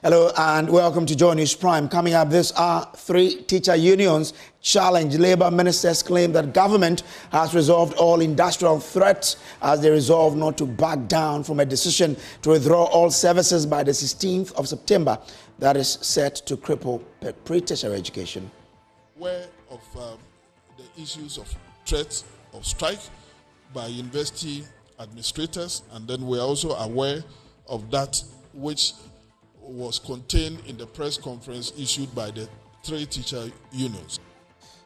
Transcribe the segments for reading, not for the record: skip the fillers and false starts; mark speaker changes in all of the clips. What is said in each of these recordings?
Speaker 1: Hello and welcome to Joy News Prime. Coming up this hour, 3 teacher unions challenge Labour ministers' claim that government has resolved all industrial threats as they resolve not to back down from a decision to withdraw all services by the 16th of September that is set to cripple pre-tertiary education.
Speaker 2: Aware of the issues of threats of strike by university administrators, and then we are also aware of that which was contained in the press conference issued by the 3 teacher unions.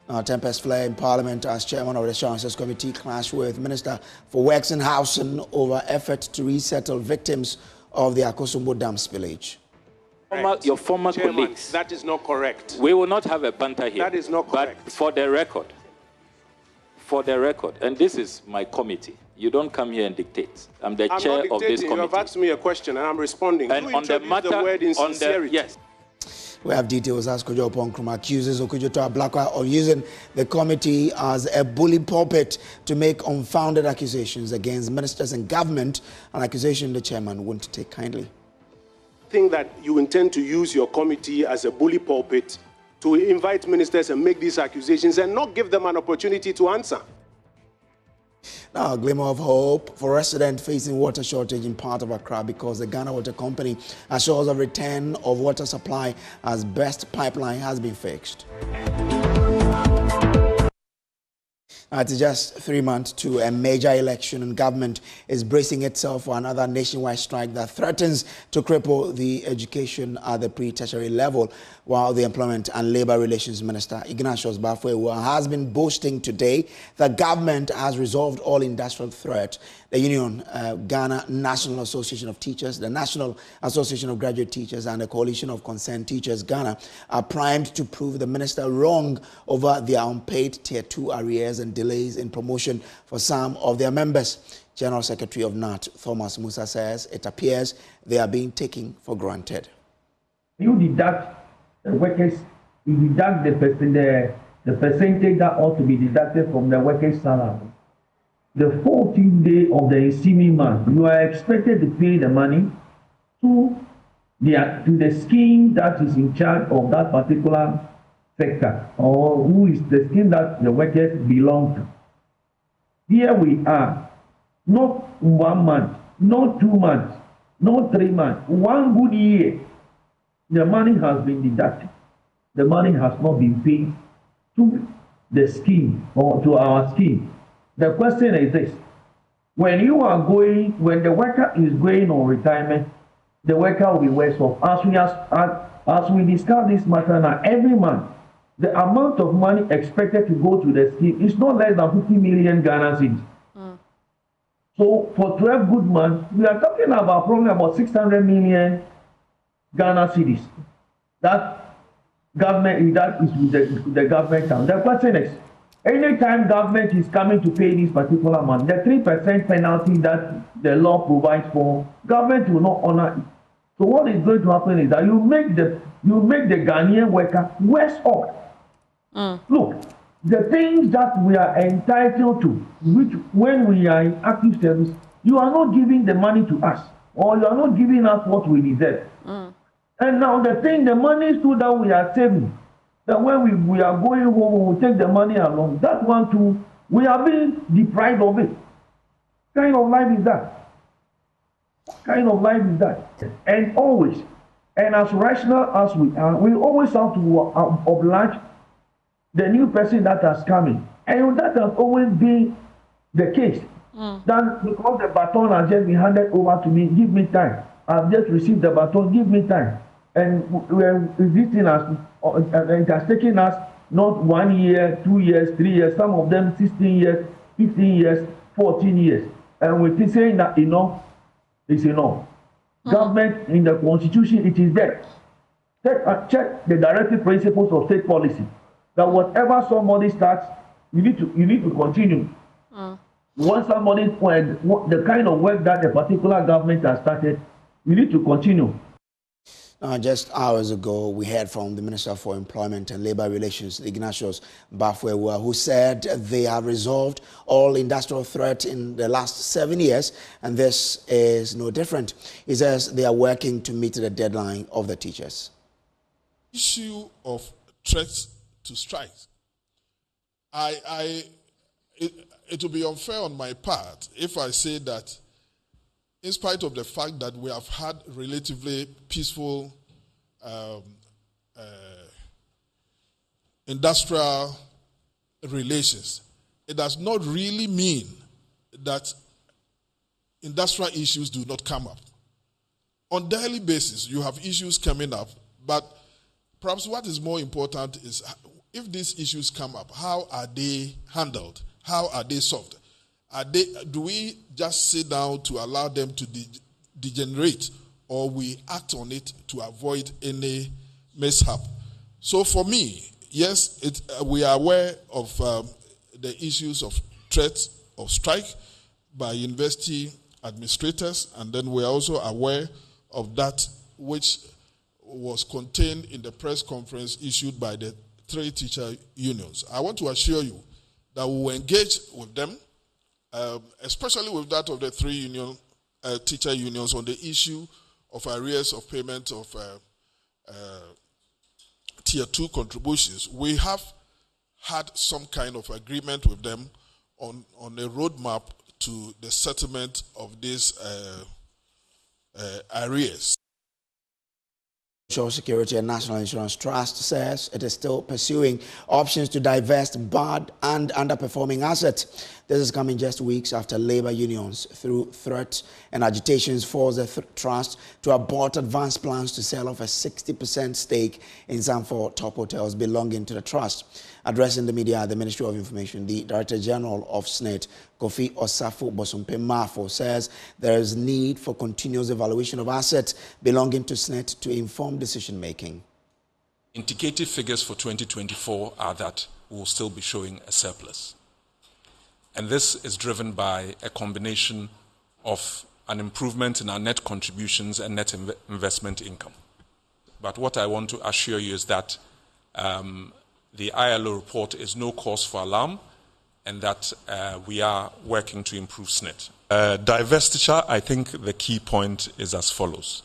Speaker 1: Now, tempest flare in Parliament as chairman of the Chancellor's Committee clashed with Minister for Works and Housing over effort to resettle victims of the Akosombo Dam spillage.
Speaker 3: Your former
Speaker 4: Chairman,
Speaker 3: colleagues.
Speaker 4: that is not correct.
Speaker 3: We will not have a banter here.
Speaker 4: That is not correct.
Speaker 3: But for the record, and this is my committee. You don't come here and dictate. I'm the chair of this committee.
Speaker 4: You have asked me a question and I'm responding.
Speaker 3: And on the matter,
Speaker 4: the word insincerity.
Speaker 3: yes.
Speaker 1: We have details as Kojo Ponkruma accuses Okujoto Ablakwa of using the committee as a bully pulpit to make unfounded accusations against ministers and government, an accusation the chairman wouldn't take kindly.
Speaker 4: I think that you intend to use your committee as a bully pulpit to invite ministers and make these accusations and not give them an opportunity to answer.
Speaker 1: Now, a glimmer of hope for residents facing water shortage in part of Accra because the Ghana Water Company assures a return of water supply as best pipeline has been fixed. It's just 3 months to a major election and government is bracing itself for another nationwide strike that threatens to cripple the education at the pre-tertiary level, while the Employment and Labour Relations Minister Ignatius Bafwewa has been boasting today that government has resolved all industrial threats. The union, Ghana National Association of Teachers, the National Association of Graduate Teachers and the Coalition of Concerned Teachers Ghana are primed to prove the minister wrong over their unpaid Tier 2 arrears and delays in promotion for some of their members. General Secretary of NAT, Thomas Musa, says it appears they are being taken for granted.
Speaker 5: You deduct the workers, you deduct the percentage that ought to be deducted from the workers' salary. The 14th day of the ensuing month, you are expected to pay the money to the scheme that is in charge of that particular sector, or who is the scheme that the workers belong to. Here we are, not 1 month, not 2 months, not 3 months, 1 good year. The money has been deducted. The money has not been paid to the scheme or to our scheme. The question is this: when the worker is going on retirement, the worker will be worse off. As we discuss this matter now, every month, the amount of money expected to go to the scheme is not less than 50 million Ghana cedis. So for 12 good months, we are talking about probably about 600 million Ghana cedis. That is with the government. The question is, anytime government is coming to pay this particular amount, the 3% penalty that the law provides for, government will not honor it. So what is going to happen is that you make the Ghanaian worker worse off. Look, the things that we are entitled to, which when we are in active service, you are not giving the money to us, or you are not giving us what we deserve. And now the money too that we are saving, that when we are going home, we will take the money along. That one too, we are being deprived of it. What kind of life is that? What kind of life is that? And always, and as rational as we are, we always have to oblige the new person that has come in. And that has always been the case. That because the baton has just been handed over to me, give me time. I've just received the baton, give me time. And this thing it has taken us not 1 year, 2 years, 3 years, some of them 16 years, 15 years, 14 years. And we keep saying that enough is enough. Government in the constitution, it is there. Check the directive principles of state policy. That whatever somebody starts, you need to continue. Once somebody, the kind of work that a particular government has started, you need to continue.
Speaker 1: Just hours ago, we heard from the Minister for Employment and Labour Relations, Ignatius Bafwewa, who said they have resolved all industrial threats in the last 7 years, and this is no different. He says they are working to meet the deadline of the teachers.
Speaker 2: Issue of threats to strike. It will be unfair on my part if I say that in spite of the fact that we have had relatively peaceful industrial relations, it does not really mean that industrial issues do not come up. On a daily basis, you have issues coming up, but perhaps what is more important is if these issues come up, how are they handled? How are they solved? Do we just sit down to allow them to degenerate, or we act on it to avoid any mishap? So for me, yes, we are aware of the issues of threats of strike by university administrators, and then we are also aware of that which was contained in the press conference issued by the 3 teacher unions. I want to assure you that we will engage with them, especially with that of the 3 teacher unions on the issue of arrears of payment of Tier 2 contributions. We have had some kind of agreement with them on a roadmap to the settlement of these arrears.
Speaker 1: Social Security and National Insurance Trust says it is still pursuing options to divest bad and underperforming assets. This is coming just weeks after labor unions, through threats and agitations, forced the trust to abort advanced plans to sell off a 60% stake in some 4 top hotels belonging to the trust. Addressing the media at the Ministry of Information, the Director General of SNIT, Kofi Osafo Bosompe Mafo, says there is need for continuous evaluation of assets belonging to SNIT to inform decision-making.
Speaker 6: Indicative figures for 2024 are that we will still be showing a surplus. And this is driven by a combination of an improvement in our net contributions and net investment income. But what I want to assure you is that the ILO report is no cause for alarm, and that we are working to improve SNIT. Divestiture, I think the key point is as follows.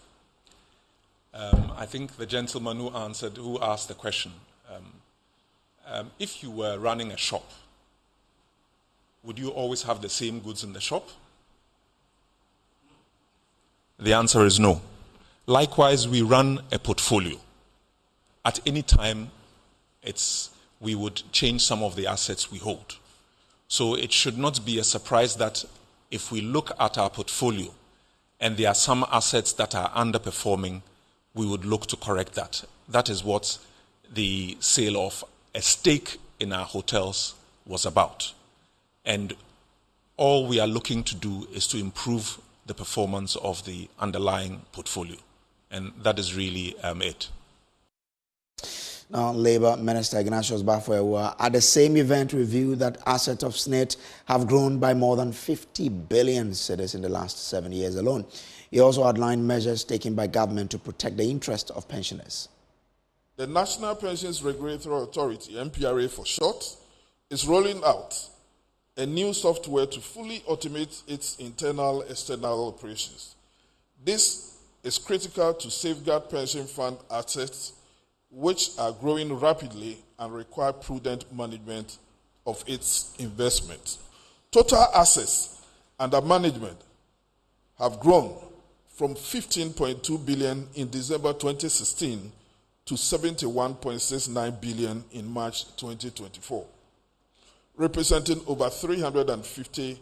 Speaker 6: I think the gentleman who asked the question, if you were running a shop, would you always have the same goods in the shop? The answer is no. Likewise, we run a portfolio. At any time, we would change some of the assets we hold. So it should not be a surprise that if we look at our portfolio and there are some assets that are underperforming, we would look to correct that. That is what the sale of a stake in our hotels was about. And all we are looking to do is to improve the performance of the underlying portfolio. And that is really it.
Speaker 1: Now, Labour Minister Ignatius Bafwewa at the same event reviewed that assets of SNIT have grown by more than 50 billion cedis in the last 7 years alone. He also outlined measures taken by government to protect the interests of pensioners.
Speaker 2: The National Pensions Regulatory Authority, NPRA for short, is rolling out a new software to fully automate its internal-external operations. This is critical to safeguard pension fund assets, which are growing rapidly and require prudent management of its investment. Total assets under management have grown from 15.2 billion in December 2016 to 71.69 billion in March 2024, representing over 350%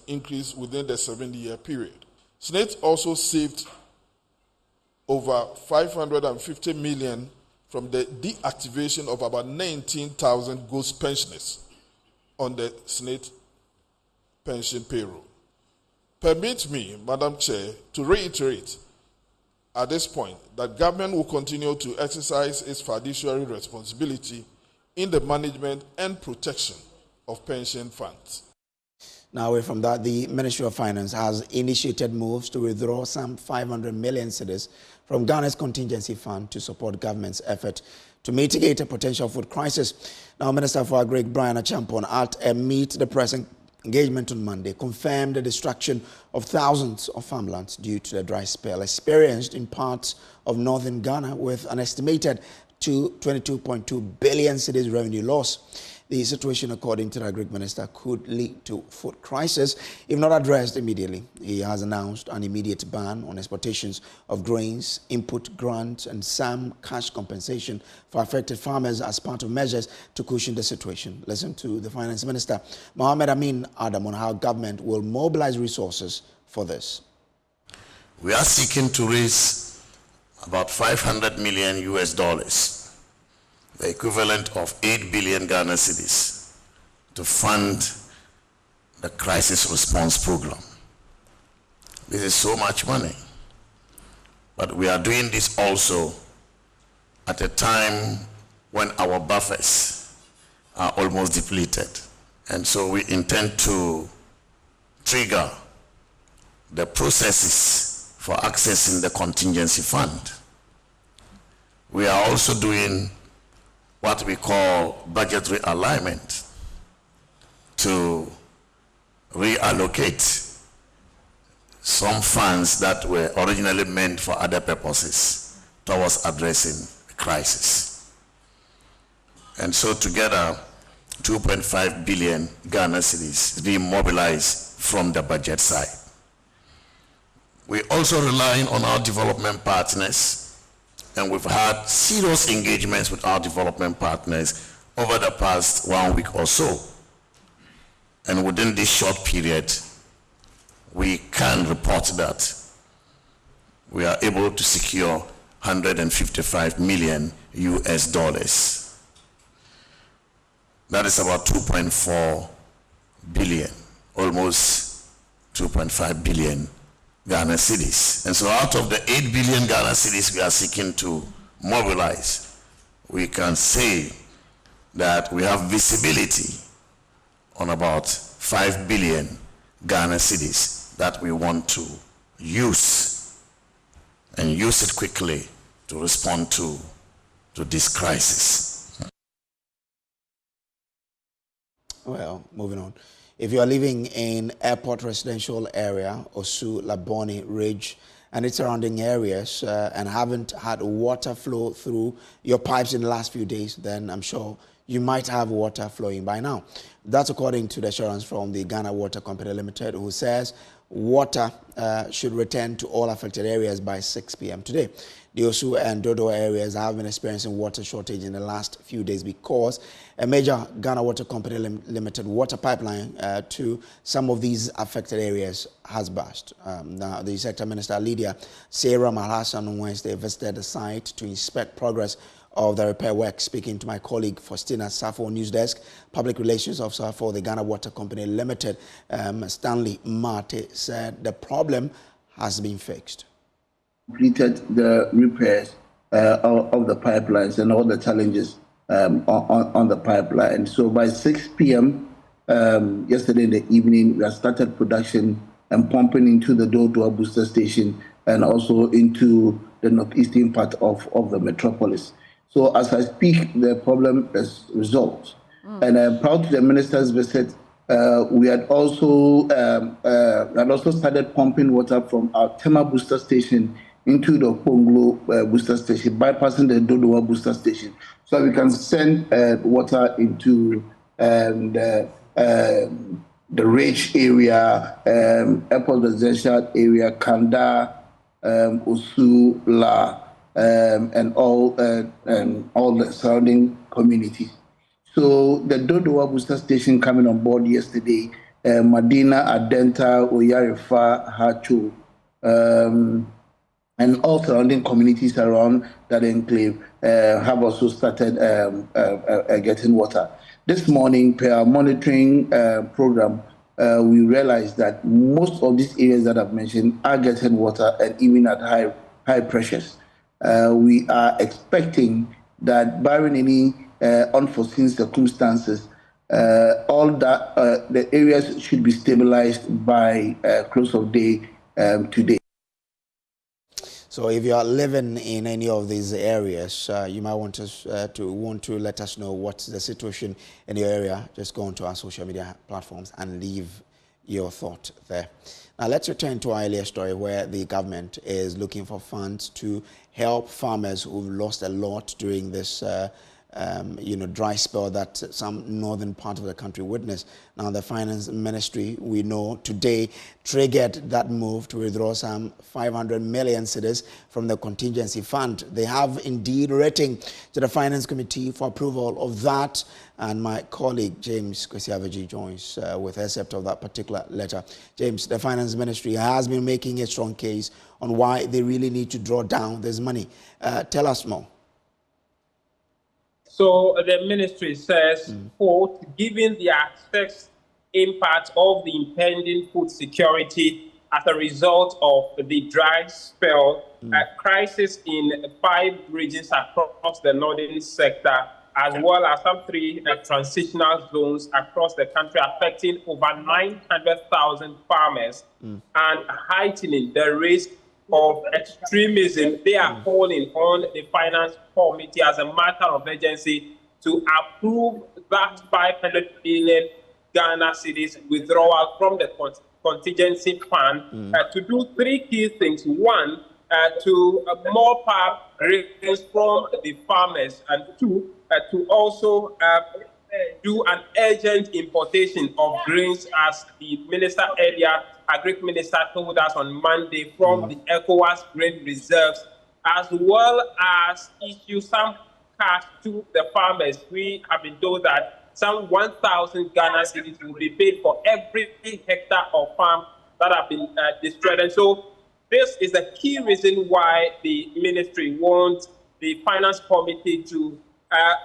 Speaker 2: increase within the 7-year period. SNIT also saved over 550 million from the deactivation of about 19,000 ghost pensioners on the SNIT pension payroll. Permit me, Madam Chair, to reiterate at this point that government will continue to exercise its fiduciary responsibility in the management and protection of pension funds.
Speaker 1: Now, away from that, the Ministry of Finance has initiated moves to withdraw some 500 million cedis from Ghana's contingency fund to support government's effort to mitigate a potential food crisis. Now, Minister for Agri Brian Achampon at a Meet the Press engagement on Monday confirmed the destruction of thousands of farmlands due to the dry spell experienced in parts of northern Ghana, with an estimated 22.2 billion cedis revenue loss. The situation, according to the Agri Minister, could lead to food crisis if not addressed immediately. He has announced an immediate ban on exportations of grains, input grants, and some cash compensation for affected farmers as part of measures to cushion the situation. Listen to the Finance Minister, Mohamed Amin Adam, on how government will mobilize resources for this.
Speaker 7: We are seeking to raise about 500 million US dollars, the equivalent of 8 billion Ghana cedis, to fund the crisis response program. This is so much money, but we are doing this also at a time when our buffers are almost depleted. And so we intend to trigger the processes for accessing the contingency fund. We are also doing what we call budgetary alignment to reallocate some funds that were originally meant for other purposes towards addressing the crisis. And so together, 2.5 billion Ghana cedis is being mobilized from the budget side. We also relying on our development partners, and we've had serious engagements with our development partners over the past 1 week or so. And within this short period, we can report that we are able to secure 155 million US dollars. That is about 2.4 billion, almost 2.5 billion Ghana cedis. And so out of the 8 billion Ghana cedis we are seeking to mobilize, we can say that we have visibility on about 5 billion Ghana cedis that we want to use, and use it quickly to respond to this crisis.
Speaker 1: Well, moving on. If you are living in Airport Residential Area, Osu, Labone, Ridge, and its surrounding areas, and haven't had water flow through your pipes in the last few days, then I'm sure you might have water flowing by now. That's according to the assurance from the Ghana Water Company Limited, who says water should return to all affected areas by 6 p.m. today. The Osu and Dodo areas have been experiencing water shortage in the last few days because a major Ghana Water Company Limited water pipeline to some of these affected areas has burst. Now, the Sector Minister, Lydia Sarah Malhassan, on Wednesday visited the site to inspect progress of the repair work. Speaking to my colleague Faustina Safo, News Desk, Public Relations Officer for the Ghana Water Company Limited, Stanley Mate, said the problem has been fixed.
Speaker 8: Completed the repairs of the pipelines and all the challenges on the pipeline. So by 6 p.m. Yesterday in the evening, we have started production and pumping into the Dodoa booster station and also into the northeastern part of the metropolis. So as I speak, the problem is resolved. And I'm proud to the minister's visit. We had also started pumping water from our Tema booster station into the Ponglo booster station, bypassing the Dodoa booster station, so we can send water into the Ridge area, Airport Residential area, Kanda, Osu, La, and all the surrounding communities. So the Dodoa booster station coming on board yesterday, Madina, Adenta, Oyarifa, Hacho, and all surrounding communities around that enclave have also started getting water. This morning, per our monitoring program, we realized that most of these areas that I've mentioned are getting water, and even at high pressures. We are expecting that barring any unforeseen circumstances, all that the areas should be stabilized by close of day today.
Speaker 1: So if you are living in any of these areas, you might want to let us know what's the situation in your area. Just go onto our social media platforms and leave your thought there. Now let's return to our earlier story where the government is looking for funds to help farmers who've lost a lot during this dry spell that some northern part of the country witnessed. Now, the Finance Ministry, we know today, triggered that move to withdraw some 500 million cedis from the Contingency Fund. They have indeed written to the Finance Committee for approval of that, and my colleague James Kwesi joins with excerpt of that particular letter. James, the Finance Ministry has been making a strong case on why they really need to draw down this money. Tell us more.
Speaker 9: So the ministry says, quote, given the assessed impact of the impending food security as a result of the dry spell, crisis in 5 regions across the northern sector, as well as some 3 transitional zones across the country, affecting over 900,000 farmers and heightening the risk of extremism. They are calling on the Finance Committee as a matter of urgency to approve that 500 billion Ghana cedis withdrawal from the Contingency Fund to do 3 key things. One, to mop up grains from the farmers, and 2, to also do an urgent importation of grains, as the minister earlier, Agric Minister, told us on Monday, from the ECOWAS grain reserves, as well as issue some cash to the farmers. We have been told that some 1,000 Ghana cedis will be paid for every hectare of farm that have been destroyed. And so this is the key reason why the ministry wants the Finance Committee to,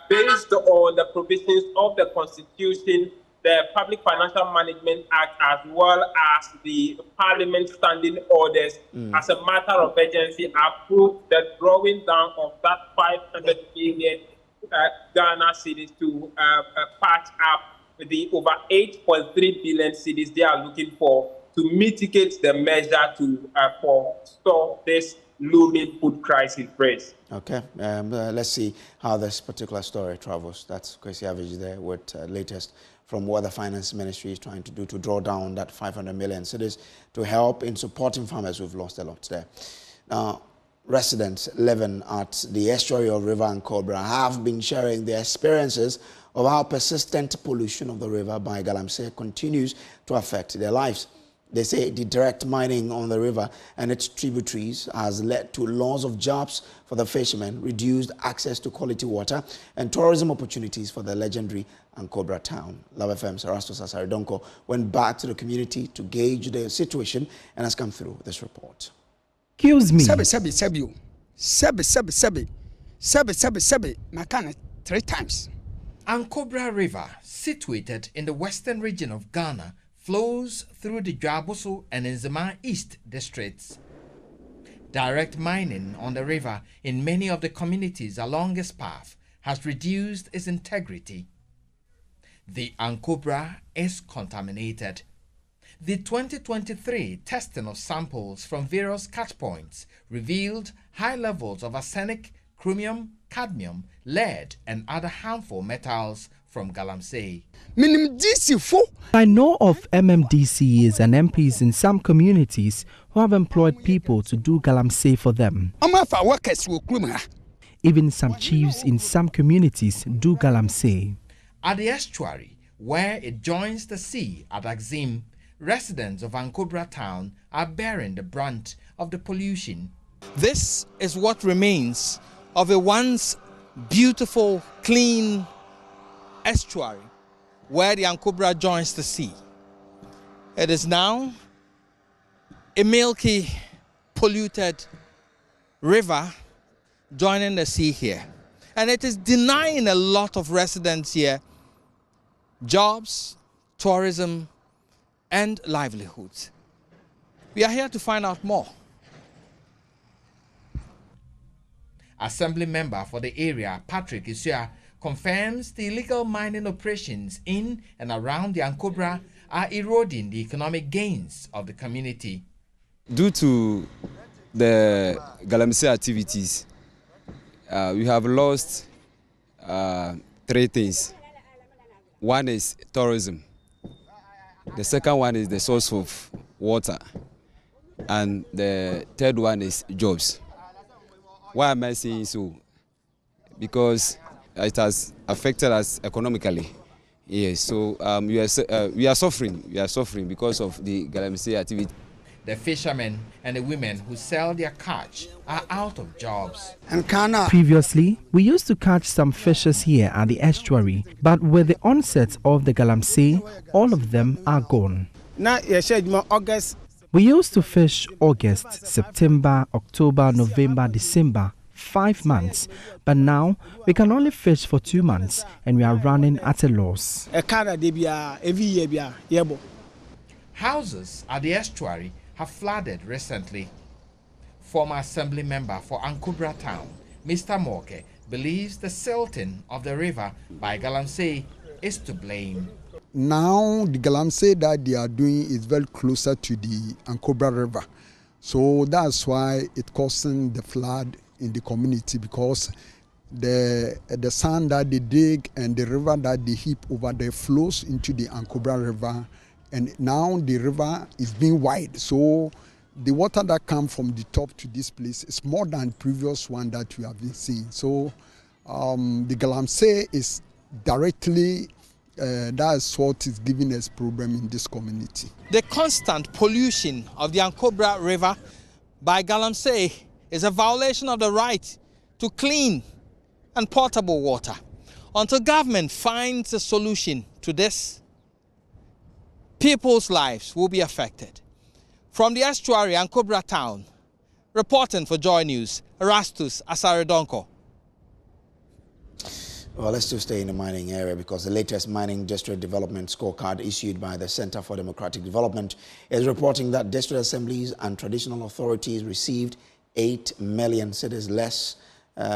Speaker 9: based on the provisions of the Constitution, the Public Financial Management Act, as well as the Parliament standing orders, as a matter of urgency, approve the drawing down of that 500 billion Ghana cedis to patch up the over 8.3 billion cedis they are looking for to mitigate the measure to stop this looming food crisis race.
Speaker 1: Okay, let's see how this particular story travels. That's Kwesi Avage there with latest from what the Finance Ministry is trying to do to draw down that 500 million cedis to help in supporting farmers who've lost a lot there. Now, residents living at the estuary of River Ankobra have been sharing their experiences of how persistent pollution of the river by Galamsey continues to affect their lives. They say the direct mining on the river and its tributaries has led to loss of jobs for the fishermen, reduced access to quality water, and tourism opportunities for the legendary Ankobra town. Love FM's Erastus Asaridonko went back to the community to gauge the situation and has come through this report.
Speaker 10: Excuse me.
Speaker 11: Sebi. Makana 3 times.
Speaker 10: Ankobra River, situated in the western region of Ghana, flows through the Dwaboso and Nzema East districts. Direct mining on the river in many of the communities along its path has reduced its integrity. The Ankobra is contaminated. The 2023 testing of samples from various catch points revealed high levels of arsenic, chromium, cadmium, lead, and other harmful metals from Galamsey.
Speaker 11: I know of MMDCs and MPs in some communities who have employed people to do Galamsey for them. Even some chiefs in some communities do Galamsey.
Speaker 10: At the estuary, where it joins the sea at Axim, residents of Ankobra town are bearing the brunt of the pollution.
Speaker 12: This is what remains of a once beautiful, clean estuary where the Ankobra joins the sea. It is now a milky, polluted river joining the sea here. And it is denying a lot of residents here jobs, tourism, and livelihoods. We are here to find out more.
Speaker 10: Assembly member for the area, Patrick Isua, confirms the illegal mining operations in and around the Ankobra are eroding the economic gains of the community.
Speaker 13: Due to the galamsey activities, we have lost 3 things. One is tourism. The second one is the source of water. And the third one is jobs. Why am I saying so? Because it has affected us economically. Yes, so we are suffering. We are suffering because of the galamsey activity.
Speaker 10: The fishermen and the women who sell their catch are out of jobs.
Speaker 11: Previously, we used to catch some fishes here at the estuary, but with the onset of the galamsey, all of them are gone. We used to fish August, September, October, November, December, 5 months, but now we can only fish for 2 months and we are running at a loss.
Speaker 10: Houses at the estuary have flooded recently. Former assembly member for Ankobra town, Mr. Morke, believes the silting of the river by galamsey is to blame.
Speaker 14: Now the galamsey that they are doing is very closer to the Ankobra river, so that's why it's causing the flood in the community, because the sand that they dig and the river that they heap over there flows into the Ankobra river, and now the river is being wide, so the water that comes from the top to this place is more than the previous one that we have been seeing. So the galamsey is directly that's what is giving us problem in this community.
Speaker 12: The constant pollution of the Ankobra River by galamsey is a violation of the right to clean and potable water. Until government finds a solution to this, people's lives will be affected. From the estuary Ankobra town, reporting for Joy News, Erastus Asaredonko.
Speaker 1: Well, let's still stay in the mining area, because the latest mining district development scorecard issued by the Center for Democratic Development is reporting that district assemblies and traditional authorities received 8 million cedis less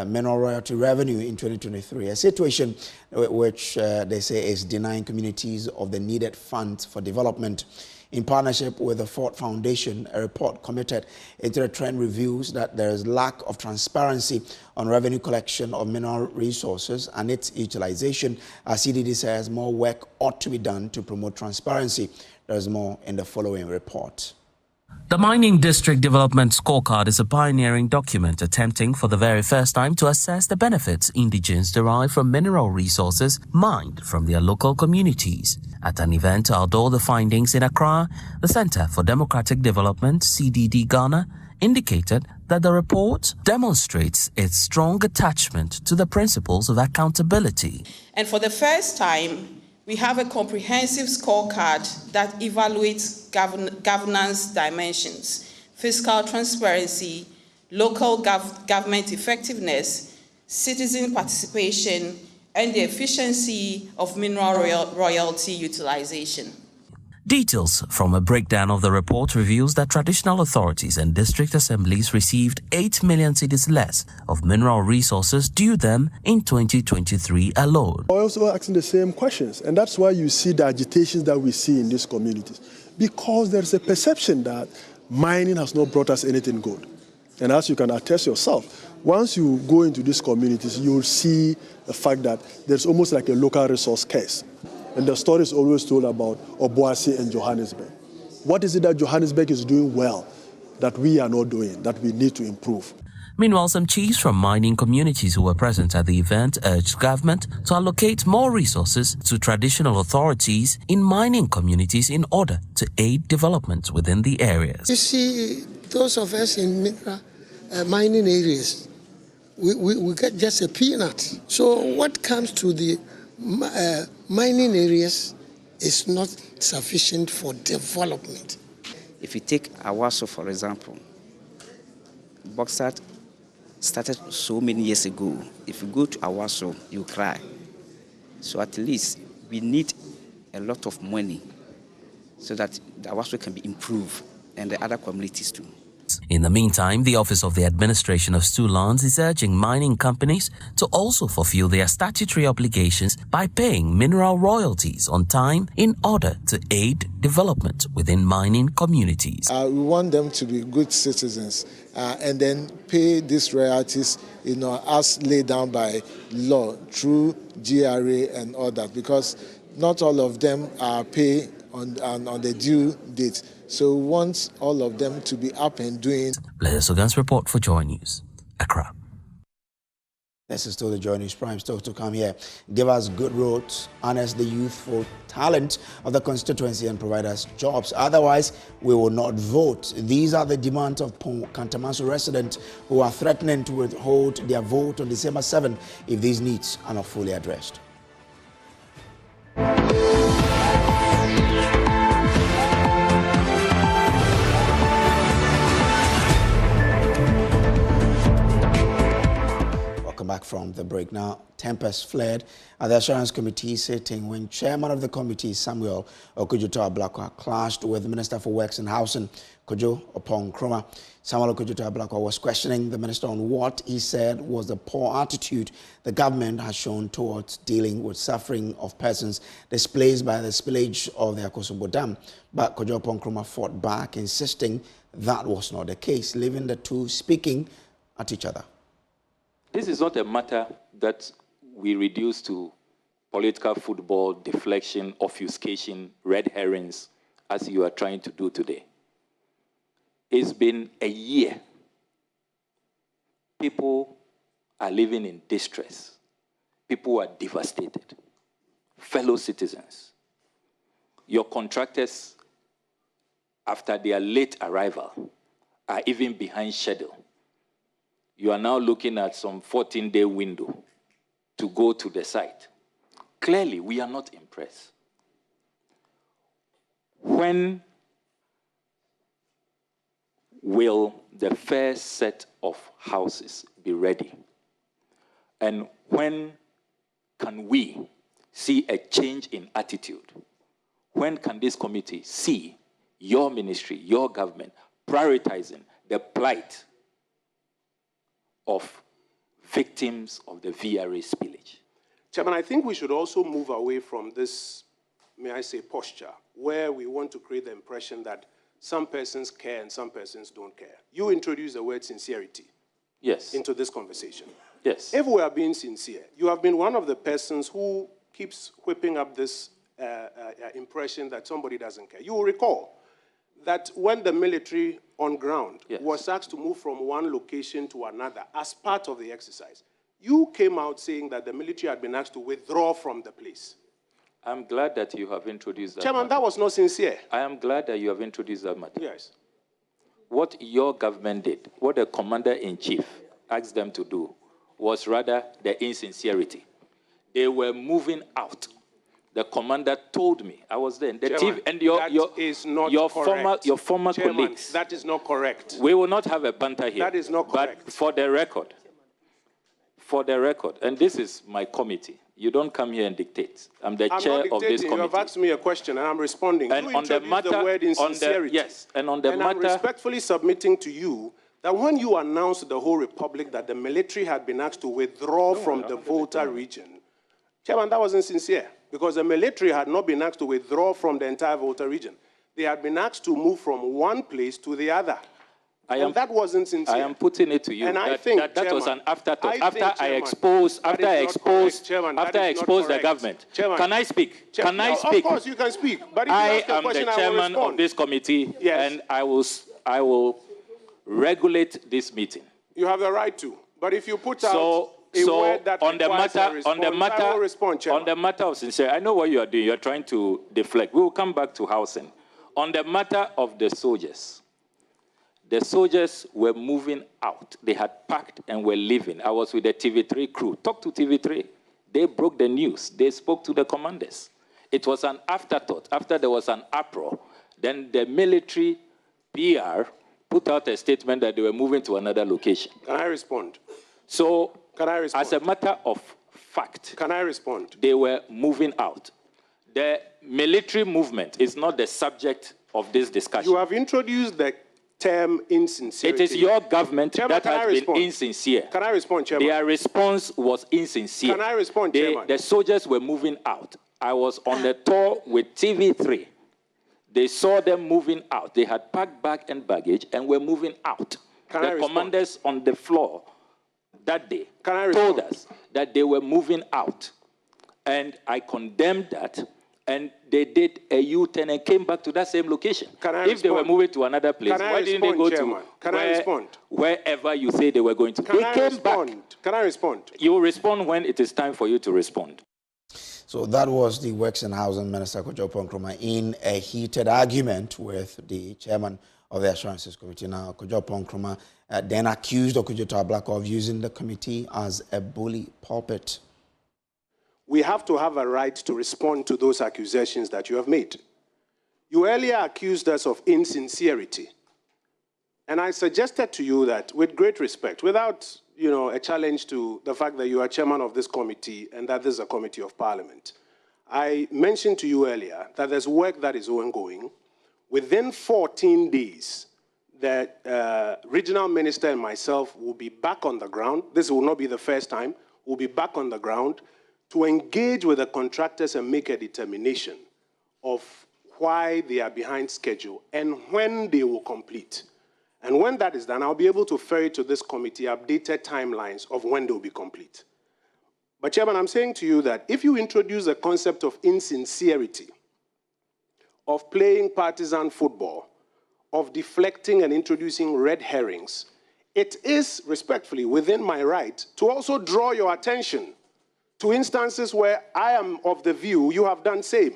Speaker 1: mineral royalty revenue in 2023, a situation which they say is denying communities of the needed funds for development. In partnership with the Ford Foundation, a report committed into the trend reveals that there is lack of transparency on revenue collection of mineral resources and its utilization. As CDD says, more work ought to be done to promote transparency. There is more in the following report.
Speaker 15: The Mining District Development Scorecard is a pioneering document attempting for the very first time to assess the benefits indigents derive from mineral resources mined from their local communities. At an event to outdoor the findings in Accra, the Center for Democratic Development, CDD Ghana, indicated that the report demonstrates its strong attachment to the principles of accountability.
Speaker 16: And for the first time, we have a comprehensive scorecard that evaluates governance dimensions, fiscal transparency, local government effectiveness, citizen participation, and the efficiency of mineral royalty utilization.
Speaker 15: Details from a breakdown of the report reveals that traditional authorities and district assemblies received 8 million cedis less of mineral resources due them in 2023 alone.
Speaker 17: I also asking the same questions, and that's why you see the agitations that we see in these communities, because there's a perception that mining has not brought us anything good. And as you can attest yourself, once you go into these communities, you'll see the fact that there's almost like a local resource case. And the story is always told about Obuasi and Johannesburg. What is it that Johannesburg is doing well that we are not doing, that we need to improve?
Speaker 15: Meanwhile, some chiefs from mining communities who were present at the event urged government to allocate more resources to traditional authorities in mining communities in order to aid development within the areas.
Speaker 18: You see, those of us in mining areas, we get just a peanut. So what comes to the mining areas is not sufficient for development.
Speaker 19: If you take Awaso, for example, bauxite started so many years ago. If you go to Awaso, you cry. So at least we need a lot of money so that the Awaso can be improved and the other communities too.
Speaker 15: In the meantime, the Office of the Administration of Stool Lands is urging mining companies to also fulfill their statutory obligations by paying mineral royalties on time in order to aid development within mining communities.
Speaker 20: We want them to be good citizens and then pay these royalties, as laid down by law through GRA and all that, because not all of them pay on the due date. So we want all of them to be up and doing.
Speaker 15: Blaise Ogan's report for Joy News, Accra.
Speaker 1: This is still the Joy News Prime still to come here. Give us good roads, harness the youthful talent of the constituency and provide us jobs. Otherwise, we will not vote. These are the demands of Kpone-Katamanso residents who are threatening to withhold their vote on December 7 if these needs are not fully addressed. Back from the break now. Tempest flared at the Assurance Committee sitting when Chairman of the committee, Samuel Okudzeto-Ablakwa, clashed with the Minister for Works and Housing, Kojo Oppong-Nkrumah. Samuel Okudzeto-Ablakwa was questioning the minister on what he said was the poor attitude the government has shown towards dealing with suffering of persons displaced by the spillage of the Akosombo Dam. But Kojo Oppong-Nkrumah fought back, insisting that was not the case, leaving the two speaking at each other.
Speaker 3: This is not a matter that we reduce to political football, deflection, obfuscation, red herrings, as you are trying to do today. It's been a year. People are living in distress. People are devastated. Fellow citizens, your contractors, after their late arrival, are even behind schedule. You are now looking at some 14-day window to go to the site. Clearly, we are not impressed. When will the first set of houses be ready? And when can we see a change in attitude? When can this committee see your ministry, your government, prioritizing the plight of victims of the VRA spillage?
Speaker 4: Chairman, I think we should also move away from this, may I say, posture, where we want to create the impression that some persons care and some persons don't care. You introduced the word sincerity into this conversation.
Speaker 3: Yes.
Speaker 4: If we are being sincere, you have been one of the persons who keeps whipping up this impression that somebody doesn't care. You will recall that when the military on ground was asked to move from one location to another as part of the exercise, you came out saying that the military had been asked to withdraw from the place.
Speaker 3: I'm glad that you have introduced that.
Speaker 4: Chairman, that was not sincere.
Speaker 3: I am glad that you have introduced that matter.
Speaker 4: Yes.
Speaker 3: What your government did, what the commander-in-chief asked them to do, was rather the insincerity. They were moving out. The commander told me, I was there, the
Speaker 4: Chairman,
Speaker 3: TV, and your former
Speaker 4: Chairman,
Speaker 3: colleagues.
Speaker 4: That is not correct.
Speaker 3: We will not have a banter here.
Speaker 4: That is not correct.
Speaker 3: But for the record, and this is my committee. You don't come here and dictate. I'm the chair of this committee.
Speaker 4: You have asked me a question and I'm responding.
Speaker 3: And
Speaker 4: you
Speaker 3: on the matter,
Speaker 4: the word insincerity.
Speaker 3: and on the matter,
Speaker 4: I'm respectfully submitting to you that when you announced to the whole republic that the military had been asked to withdraw from the Volta region, Chairman, that wasn't sincere, because the military had not been asked to withdraw from the entire Volta region. They had been asked to move from one place to the other. And that wasn't sincere.
Speaker 3: I am putting it to you.
Speaker 4: And
Speaker 3: that was an afterthought. After I exposed the government.
Speaker 4: Chairman,
Speaker 3: can I speak? Can I speak?
Speaker 4: Of course you can speak. But if
Speaker 3: I
Speaker 4: you ask a
Speaker 3: am
Speaker 4: question,
Speaker 3: the chairman of this committee, and I will regulate this meeting.
Speaker 4: You have the right to. But if you put out a word that
Speaker 3: on the matter,
Speaker 4: I will respond, Chairman.
Speaker 3: On the matter of sincerity, I know what you are doing. You are trying to deflect. We will come back to housing. On the matter of the soldiers were moving out. They had packed and were leaving. I was with the TV3 crew. Talk to TV3. They broke the news. They spoke to the commanders. It was an afterthought. After there was an uproar, then the military PR put out a statement that they were moving to another location.
Speaker 4: Can I respond?
Speaker 3: So,
Speaker 4: can I respond?
Speaker 3: As a matter of fact,
Speaker 4: can I respond?
Speaker 3: They were moving out. The military movement is not the subject of this discussion.
Speaker 4: You have introduced the term insincerity.
Speaker 3: It is your government
Speaker 4: Chairman,
Speaker 3: that has been insincere.
Speaker 4: Can I respond, Chairman?
Speaker 3: Their response was insincere.
Speaker 4: Can I respond, Chairman?
Speaker 3: The soldiers were moving out. I was on the tour with TV3. They saw them moving out. They had packed bag and baggage and were moving out. The commanders on the floor that day told us that they were moving out. And I condemned that. And they did a U-turn and came back to that same location. If they were moving to another place, why didn't they go to wherever you say they were going to? They came back.
Speaker 4: Can I respond?
Speaker 3: You will respond when it is time for you to respond.
Speaker 1: So that was the Works and Housing Minister, Kpone-Katamanso, in a heated argument with the chairman of the Assurances Committee. Now, Kpone-Katamanso then accused Okudzeto Ablakwa of using the committee as a bully pulpit.
Speaker 4: We have to have a right to respond to those accusations that you have made. You earlier accused us of insincerity. And I suggested to you that, with great respect, without a challenge to the fact that you are chairman of this committee and that this is a committee of parliament, I mentioned to you earlier that there's work that is ongoing. Within 14 days, the regional minister and myself will be back on the ground. This will not be the first time. We'll be back on the ground to engage with the contractors and make a determination of why they are behind schedule and when they will complete. And when that is done, I'll be able to ferry to this committee updated timelines of when they will be complete. But Chairman, I'm saying to you that if you introduce the concept of insincerity, of playing partisan football, of deflecting and introducing red herrings, it is respectfully within my right to also draw your attention to instances where I am of the view you have done same.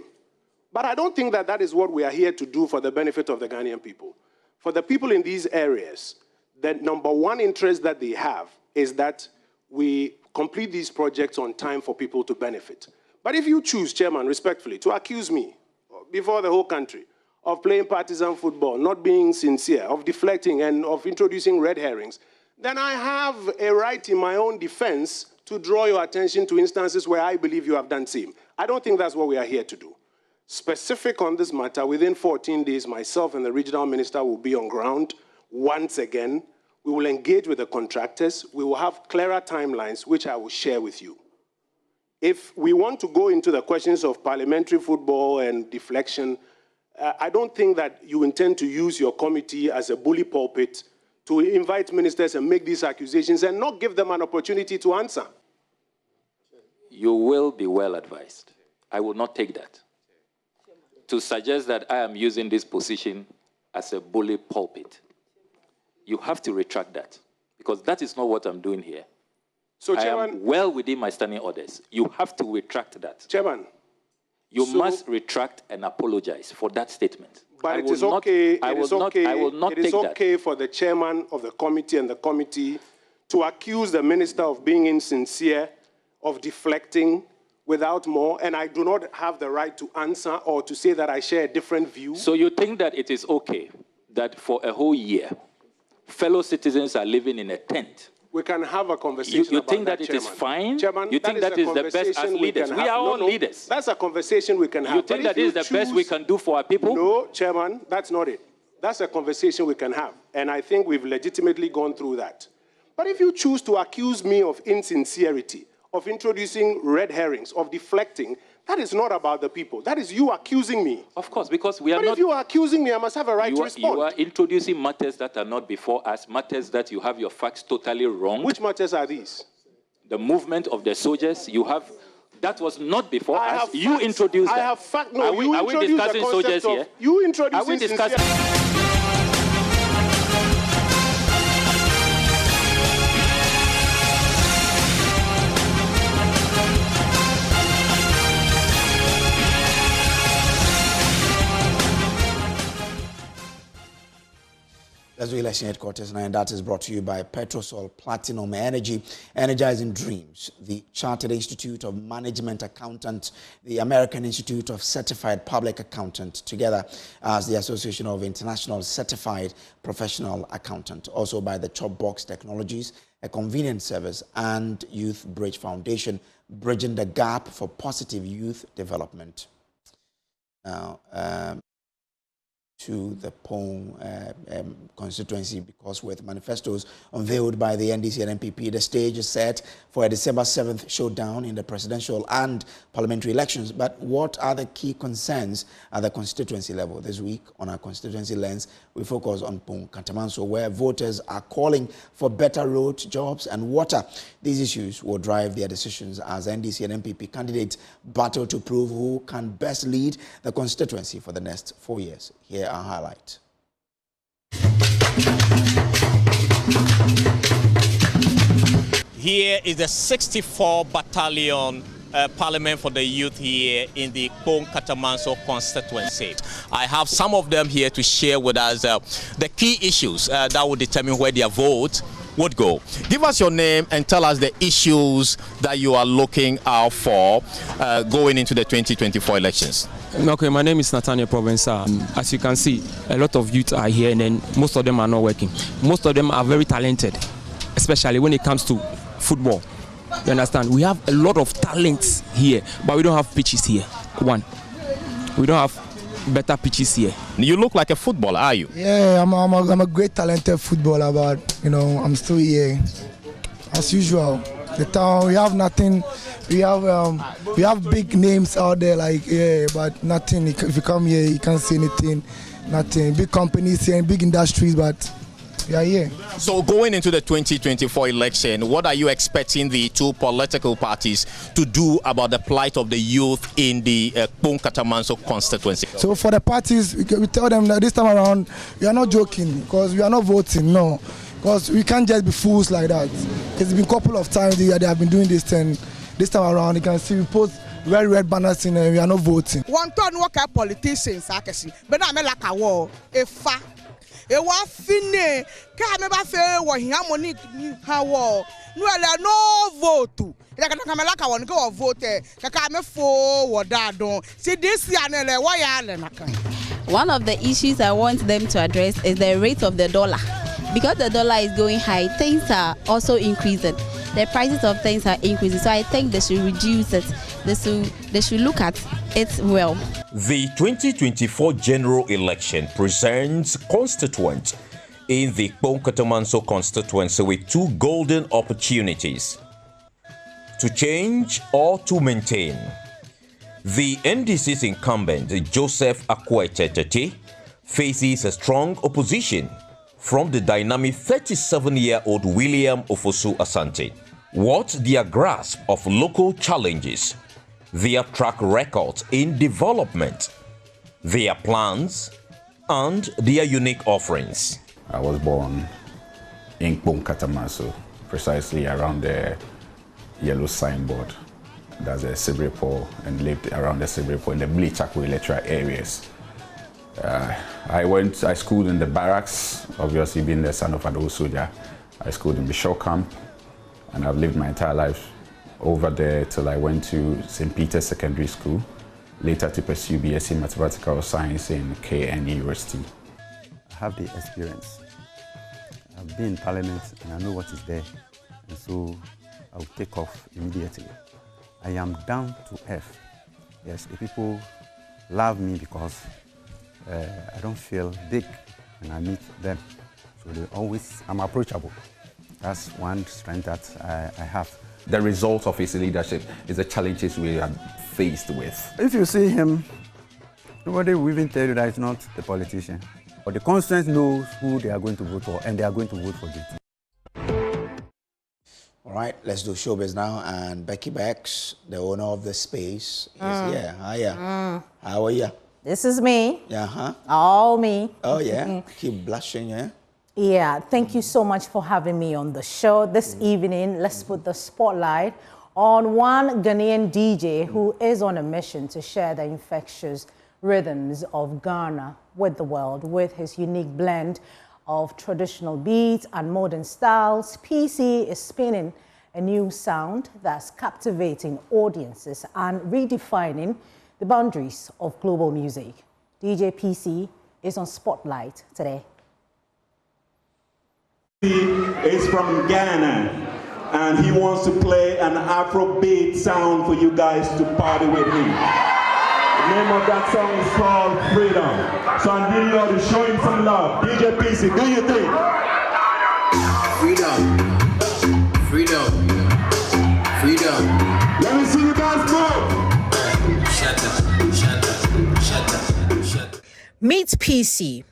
Speaker 4: But I don't think that that is what we are here to do for the benefit of the Ghanaian people. For the people in these areas, the number one interest that they have is that we complete these projects on time for people to benefit. But if you choose, Chairman, respectfully, to accuse me before the whole country of playing partisan football, not being sincere, of deflecting and of introducing red herrings, then I have a right in my own defense to draw your attention to instances where I believe you have done same. I don't think that's what we are here to do. Specific on this matter, within 14 days, myself and the regional minister will be on ground once again. We will engage with the contractors. We will have clearer timelines, which I will share with you. If we want to go into the questions of parliamentary football and deflection, I don't think that you intend to use your committee as a bully pulpit to invite ministers and make these accusations and not give them an opportunity to answer.
Speaker 3: You will be well advised. I will not take that. To suggest that I am using this position as a bully pulpit, you have to retract that, because that is not what I'm doing here.
Speaker 4: So,
Speaker 3: I
Speaker 4: Chairman,
Speaker 3: am well within my standing orders. You have to retract that.
Speaker 4: Chairman,
Speaker 3: you must retract and apologize for that statement.
Speaker 4: But it is okay. I will not take that. It is okay for the chairman of the committee and the committee to accuse the minister of being insincere, of deflecting without more, and I do not have the right to answer or to say that I share a different view.
Speaker 3: So you think that it is okay that for a whole year, fellow citizens are living in a tent?
Speaker 4: We can have a conversation
Speaker 3: you
Speaker 4: about
Speaker 3: think that
Speaker 4: it
Speaker 3: is fine?
Speaker 4: Chairman,
Speaker 3: you think that is the best as leaders? We are all leaders.
Speaker 4: That's a conversation we can have.
Speaker 3: You think that is the best we can do for our people?
Speaker 4: No, Chairman, that's not it. That's a conversation we can have, and I think we've legitimately gone through that. But if you choose to accuse me of insincerity, of introducing red herrings, of deflecting, that is not about the people. That is you accusing me.
Speaker 3: Of course, because we are not...
Speaker 4: But if you are accusing me, I must have a right to respond.
Speaker 3: You are introducing matters that are not before us, matters that you have your facts totally wrong.
Speaker 4: Which matters are these?
Speaker 3: The movement of the soldiers, you have... That was not before us. You introduced that.
Speaker 4: I have fact... No,
Speaker 3: are we discussing soldiers here?
Speaker 4: You introducing...
Speaker 3: Are we discussing...
Speaker 1: That's the election headquarters now, and that is brought to you by Petrosol Platinum Energy, Energizing Dreams, the Chartered Institute of Management Accountants, the American Institute of Certified Public Accountants, together as the Association of International Certified Professional Accountants, also by the Chopbox Technologies, a convenience service, and Youth Bridge Foundation, bridging the gap for positive youth development. Now, to the Kpone constituency, because with manifestos unveiled by the NDC and NPP, the stage is set for a December 7th showdown in the presidential and parliamentary elections. But what are the key concerns at the constituency level? This week on our constituency lens, we focus on Kpone-Katamanso, where voters are calling for better roads, jobs and water. These issues will drive their decisions as NDC and NPP candidates battle to prove who can best lead the constituency for the next 4 years. Here are highlights.
Speaker 21: Here is the 64 Battalion Parliament for the Youth here in the Kpone-Katamanso constituency. I have some of them here to share with us the key issues that will determine where their vote would go. Give us your name and tell us the issues that you are looking out for going into the 2024 elections.
Speaker 22: Okay, my name is Nathaniel Provenza. As you can see, a lot of youth are here and then most of them are not working. Most of them are very talented, especially when it comes to football. You understand? We have a lot of talents here, but we don't have pitches here. One, we don't have better pitches here.
Speaker 21: You look like a footballer, are you?
Speaker 23: Yeah, I'm a great talented footballer, but you know, I'm still here. As usual, the town, we have nothing. We have big names out there, like, yeah, but nothing. If you come here, you can't see anything, nothing. Big companies here and big industries, but we are here.
Speaker 21: So going into the 2024 election, what are you expecting the two political parties to do about the plight of the youth in the Kpone-Katamanso constituency?
Speaker 23: So for the parties, we tell them that this time around, we are not joking, because we are not voting, no. Because we can't just be fools like that. It's been a couple of times they have been doing this, and this time around, you can see we post red banners in and we are not voting.
Speaker 24: One turn work at politicians, actually, but I'm like a war, a fa. A war fine, can't never fail what he harmonic how no vote. Like I want to go vote, like I'm for what that don't. See this year, why
Speaker 25: one of the issues I want them to address is the rate of the dollar. Because the dollar is going high, things are also increasing. The prices of things are increasing. So I think they should reduce it. They should look at it well.
Speaker 26: The 2024 general election presents constituents in the Kpone-Katamanso constituency with two golden opportunities: to change or to maintain. The NDC's incumbent, Joseph Akwete, faces a strong opposition from the dynamic 37-year-old William Ofosu Asante. What their grasp of local challenges, their track record in development, their plans, and their unique offerings.
Speaker 27: I was born in Kpone-Katamanso, precisely around the yellow signboard. That's a Sibrepo, and lived around the Sibrepo in the Bleachakwe electoral areas. I schooled in the barracks, obviously being the son of an old soldier. I schooled in Bishop Camp, and I've lived my entire life over there till I went to St. Peter's Secondary School, later to pursue BSc Mathematical Science in KN University.
Speaker 28: I have the experience. I've been in Parliament and I know what is there, and so I'll take off immediately. I am down to earth. Yes, the people love me because I don't feel big when I meet them. So I'm approachable. That's one strength that I have.
Speaker 27: The result of his leadership is the challenges we are faced with.
Speaker 28: If you see him, nobody will even tell you that it's not the politician. But the constituent knows who they are going to vote for, and they are going to vote for them.
Speaker 1: All right, let's do showbiz now. And Becky Bex, the owner of the space, is here. Hiya. How are you?
Speaker 29: This is me.
Speaker 1: Yeah,
Speaker 29: All me.
Speaker 1: Oh, yeah. Keep blushing, yeah?
Speaker 29: Yeah, thank you so much for having me on the show this evening. Let's put the spotlight on one Ghanaian DJ who is on a mission to share the infectious rhythms of Ghana with the world with his unique blend of traditional beats and modern styles. PC is spinning a new sound that's captivating audiences and redefining the boundaries of global music. DJ PC is on Spotlight today.
Speaker 30: He is from Ghana, and he wants to play an Afrobeat sound for you guys to party with him. name of that song is called Freedom. So I'm really out to show him some love. DJ PC, do you think?
Speaker 2: Freedom. Freedom. Freedom.
Speaker 30: Let me see you guys move.
Speaker 2: Shut up. Shut up. Shut up. Shut up.
Speaker 29: Meet PC,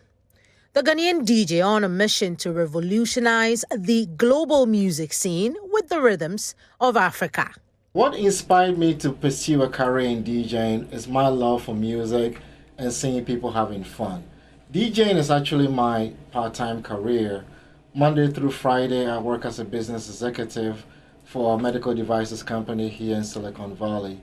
Speaker 29: the Ghanaian DJ on a mission to revolutionize the global music scene with the rhythms of Africa.
Speaker 5: What inspired me to pursue a career in DJing is my love for music and seeing people having fun. DJing is actually my part-time career. Monday through Friday, I work as a business executive for a medical devices company here in Silicon Valley.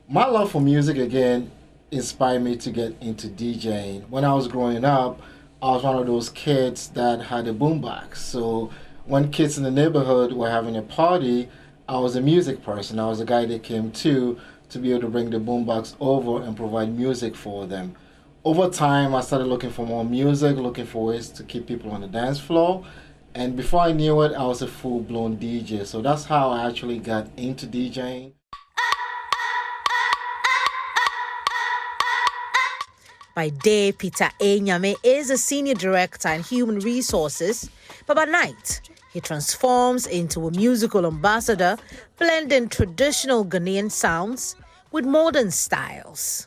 Speaker 5: My love for music, again, inspired me to get into DJing. When I was growing up, I was one of those kids that had a boombox. So when kids in the neighborhood were having a party, I was a music person. I was the guy they came to be able to bring the boombox over and provide music for them. Over time, I started looking for more music, looking for ways to keep people on the dance floor. And before I knew it, I was a full-blown DJ. So that's how I actually got into DJing.
Speaker 29: By day, Peter Enyame is a senior director in human resources, but by night, he transforms into a musical ambassador, blending traditional Ghanaian sounds with modern styles.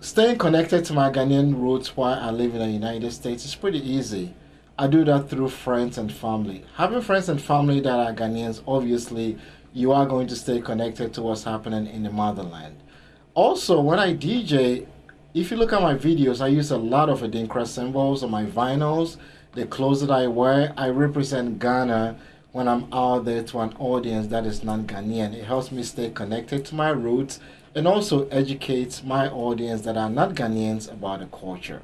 Speaker 5: Staying connected to my Ghanaian roots while I live in the United States is pretty easy. I do that through friends and family. Having friends and family that are Ghanaians, obviously, you are going to stay connected to what's happening in the motherland. Also, when I DJ, if you look at my videos, I use a lot of Adinkra symbols on my vinyls. The clothes that I wear, I represent Ghana when I'm out there to an audience that is non-Ghanaian. It helps me stay connected to my roots and also educates my audience that are not Ghanaians about the culture.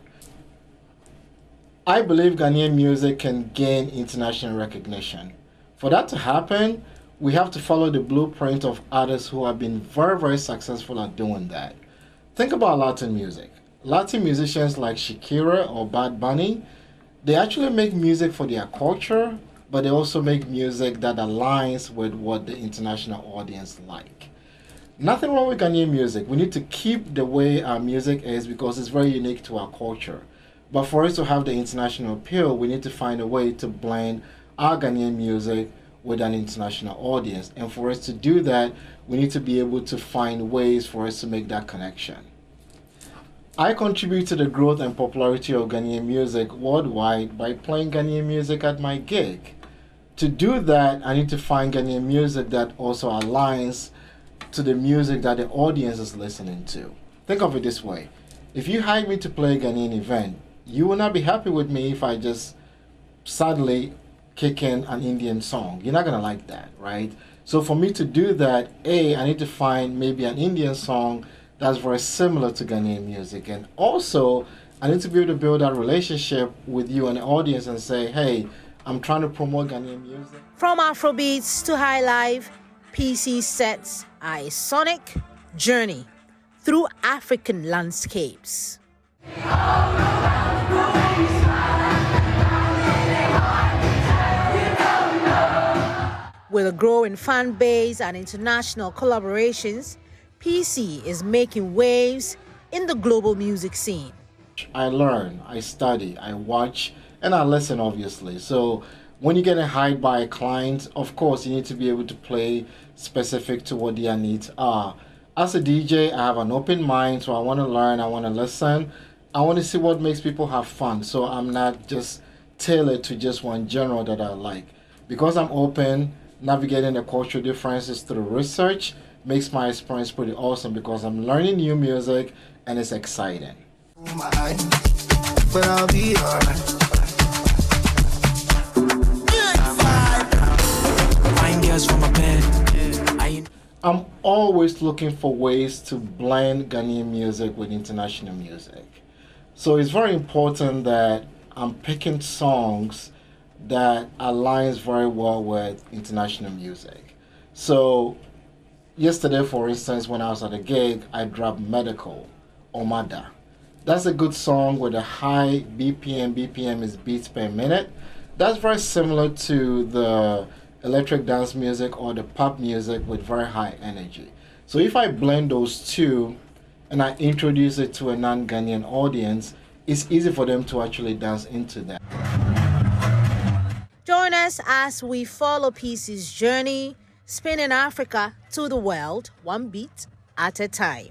Speaker 5: I believe Ghanaian music can gain international recognition. For that to happen, we have to follow the blueprint of others who have been very, very successful at doing that. Think about Latin music. Latin musicians like Shakira or Bad Bunny, they actually make music for their culture, but they also make music that aligns with what the international audience like. Nothing wrong with Ghanaian music. We need to keep the way our music is because it's very unique to our culture. But for us to have the international appeal, we need to find a way to blend our Ghanaian music with an international audience. And for us to do that, we need to be able to find ways for us to make that connection. I contribute to the growth and popularity of Ghanaian music worldwide by playing Ghanaian music at my gig. To do that, I need to find Ghanaian music that also aligns to the music that the audience is listening to. Think of it this way. If you hire me to play a Ghanaian event, you will not be happy with me if I just suddenly kick in an Indian song. You're not going to like that, right? So for me to do that, I need to find maybe an Indian song that's very similar to Ghanaian music. And also, I need to be able to build that relationship with you and the audience and say, hey, I'm trying to promote Ghanaian music.
Speaker 29: From Afrobeats to High Life, PC sets a sonic journey through African landscapes. With a growing fan base and international collaborations, PC is making waves in the global music scene.
Speaker 5: I learn, I study, I watch, and I listen, obviously. So when you get hired by a client, of course, you need to be able to play specific to what their needs are. As a DJ, I have an open mind, so I want to learn, I want to listen. I want to see what makes people have fun, so I'm not just tailored to just one genre that I like. Because I'm open, navigating the cultural differences through research makes my experience pretty awesome because I'm learning new music and it's exciting.
Speaker 2: But I'll be alright. Fine girls from my bed.
Speaker 5: I'm always looking for ways to blend Ghanaian music with international music. So it's very important that I'm picking songs that aligns very well with international music. So yesterday, for instance, when I was at a gig, I dropped Medical, Omada. That's a good song with a high BPM. BPM is beats per minute. That's very similar to the electric dance music or the pop music with very high energy. So if I blend those two, and I introduce it to a non-Ghanaian audience, it's easy for them to actually dance into that.
Speaker 29: Join us as we follow Peace's journey, spinning Africa to the world, one beat at a time.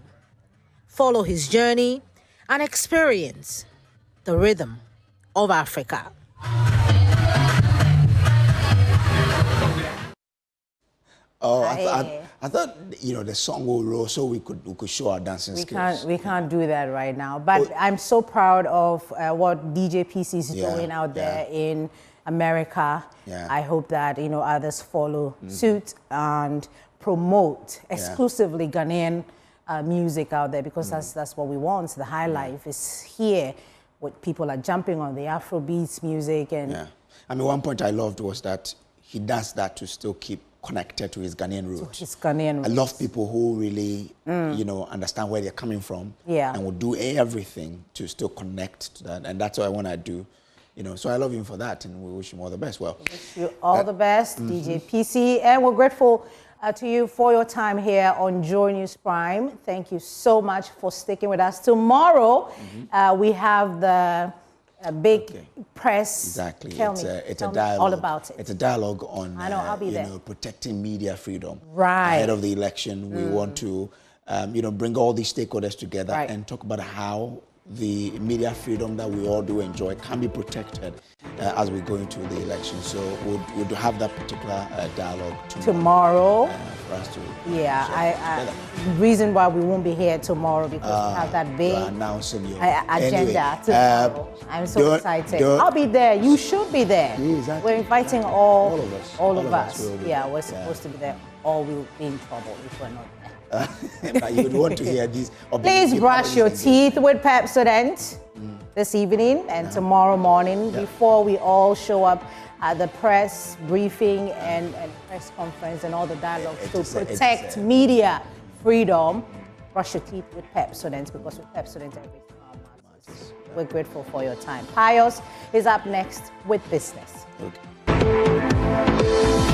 Speaker 29: Follow his journey and experience the rhythm of Africa.
Speaker 1: Oh, I thought the song will roll so we could show our dancing skills.
Speaker 29: We can't do that right now. But I'm so proud of what DJ PC is doing out there in America.
Speaker 1: Yeah.
Speaker 29: I hope that others follow suit and promote exclusively Ghanaian music out there, because that's what we want. The high life is here. What people are jumping on the Afrobeats music and.
Speaker 1: I mean, one point I loved was that he does that to still keep connected to his Ghanaian roots. I love people who really, understand where they're coming from and will do everything to still connect to that. And that's what I want to do. So I love him for that, and we wish him all the best. Well,
Speaker 29: we wish you all the best, DJ PC, and we're grateful to you for your time here on Joy News Prime. Thank you so much for sticking with us. Tomorrow, we have the big press.
Speaker 1: Exactly.
Speaker 29: Tell
Speaker 1: it's
Speaker 29: me
Speaker 1: a dialogue.
Speaker 29: all about it.
Speaker 1: It's a dialogue on
Speaker 29: I'll be there.
Speaker 1: Protecting media freedom.
Speaker 29: Right.
Speaker 1: Ahead of the election, we want to bring all these stakeholders together and talk about how the media freedom that we all do enjoy can be protected as we go into the election. So we'll have that particular dialogue tomorrow. For us to
Speaker 29: the reason why we won't be here tomorrow because we have that big agenda tomorrow. I'm so excited. I'll be there. You should be there.
Speaker 1: Yeah, exactly.
Speaker 29: We're inviting all of us.
Speaker 1: We're
Speaker 29: supposed to be there, or we'll be in trouble if we're not there.
Speaker 1: But you would want to hear these.
Speaker 29: Please brush your teeth with Pepsodent this evening and tomorrow morning before we all show up at the press briefing and press conference and all the dialogues to protect media freedom. Brush your teeth with Pepsodent, because with Pepsodent everything matters. We're grateful for your time. Pius is up next with business.
Speaker 1: Okay.